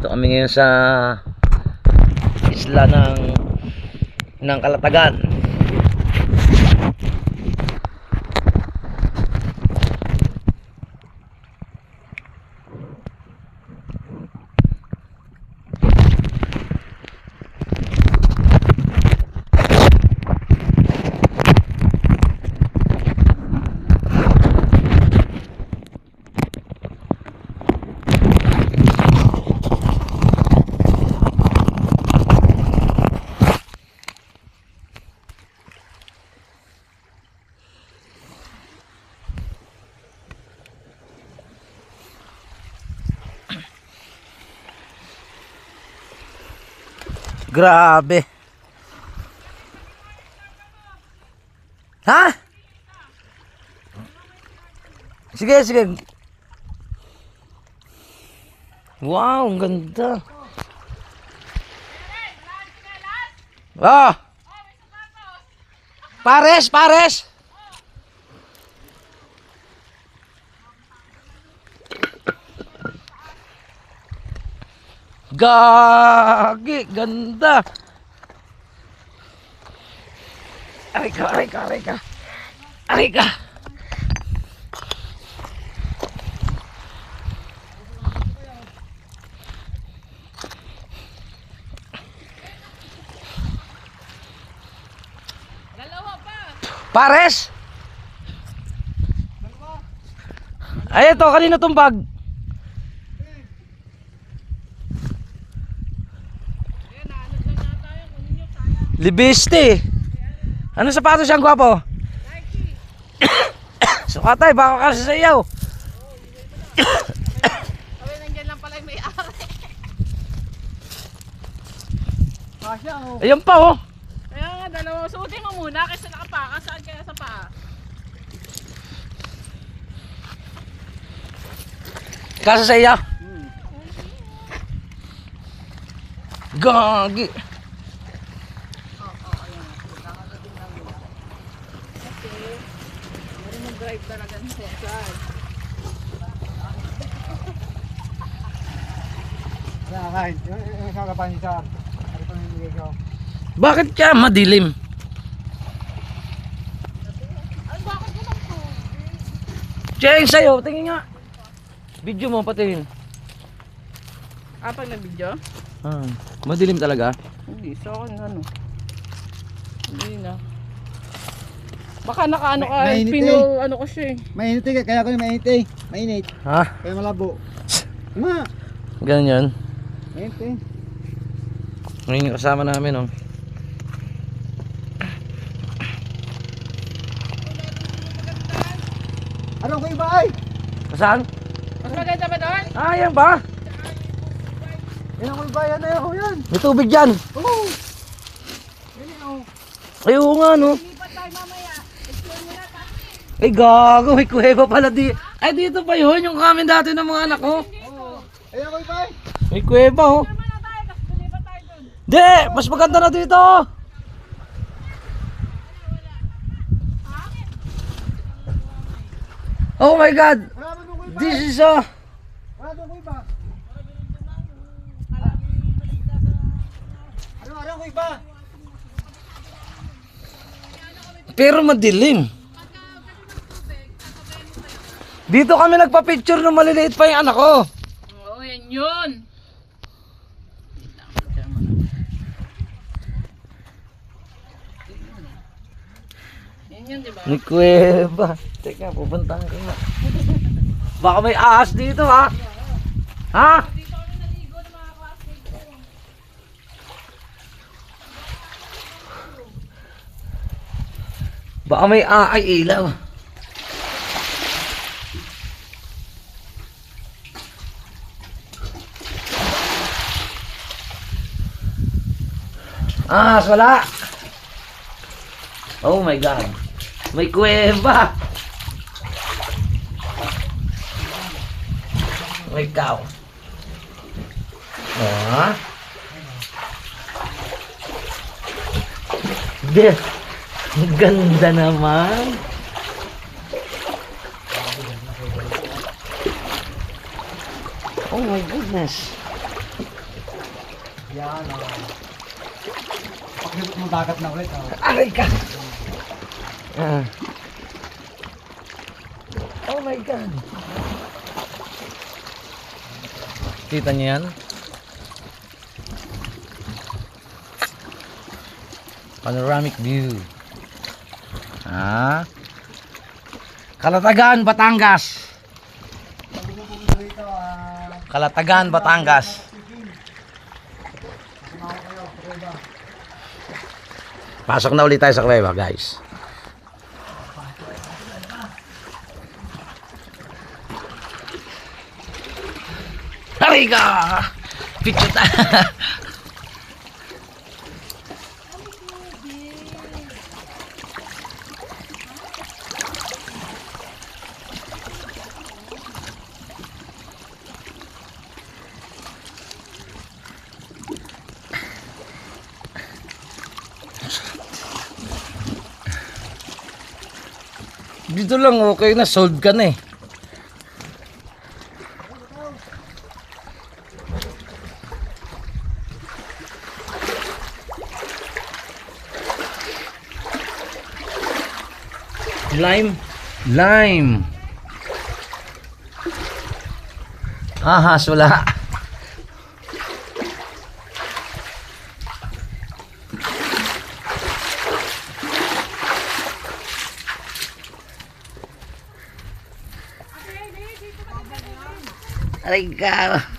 Dito kami ngayon sa isla ng Kalatagan. Grabe. Ha? Sige, sige. Wow, ang ganda. Ah. Pares, pares. Gagi, ganda. Aray ka, aray ka, aray ka. Aray ka. Dalawa pa. Pares. Ay, ito, kanina tumbag. Libiste. Ano sapatos siyang gwapo? Nike. Sukatay, baka kasi sa iyo. Sabi nandiyan lang pala yung may-ari. Kasya oh. Ayun pa oh. Kaya nga, dalawa. Suotin mo muna kasi nakapaka. Saan kaya sa paa? Kasi sa iyo. Gagi. Drive talaga ng sensor. Kain, yung kakapan niya sir. Ano pa nilagay ko? Bakit ka madilim? Ay, bakit ko lang po? Cheng sa'yo, tingin nga. Video mo patingin. Pag nag-video? Madilim talaga. Hindi, sa akin ano. Hindi na. Baka nakaano ka, Mainit pinol, ano ko siya eh. Mainit eh, kaya ko yung mainit eh. Mainit, Ha? kaya malabo. Ma, Ganun yun. mainit eh. Ngayon yung kasama namin oh. Ano ko iba ay? Saan? Mas maganda ba doon? Ah, yan ba? Yan ako iba, yan na yan, yan. May tubig dyan. Oo. Yan yan oh. Ay, oo nga no. Lipat tayo mamaya. Explore mo na pa. Ay gago, may kuweba pala di. Ay dito pa yun, yung kami dati ng mga anak ko. Ayan ako iba ay. May kuweba oh. Explore muna tayo kasi lipat tayo doon. Di, mas maganda na dito. Oh my god. Wala ba doon ko iba? This is Wala doon ko iba. Ano ko iba? pero madilim. Dito kami nagpa-picture nung maliliit pa yung anak ko. Oo, yan yun. Yan yun, diba? May kuweba. Teka, pupuntahan ko nga. Baka may ahas dito ha. Ha? Dito kami naligo ng mga classmates ko. Baka may ay ilaw. Ahas wala. Oh my god. May kuweba. May cow. Ah. Des. Ang ganda naman. Oh my goodness. Yan, paglibot mo dagat na ulit, Aray ka! Ah. Oh my God! Kita niyo yan? Panoramic view. Ah. Kalatagan, Batangas. Kalatagan, Batangas. Pasok na ulit tayo sa kuweba, guys. Aray ka! Picture tayo. Dito lang okay na, solve ka na eh. Lime. Ahas, wala. Aray ka.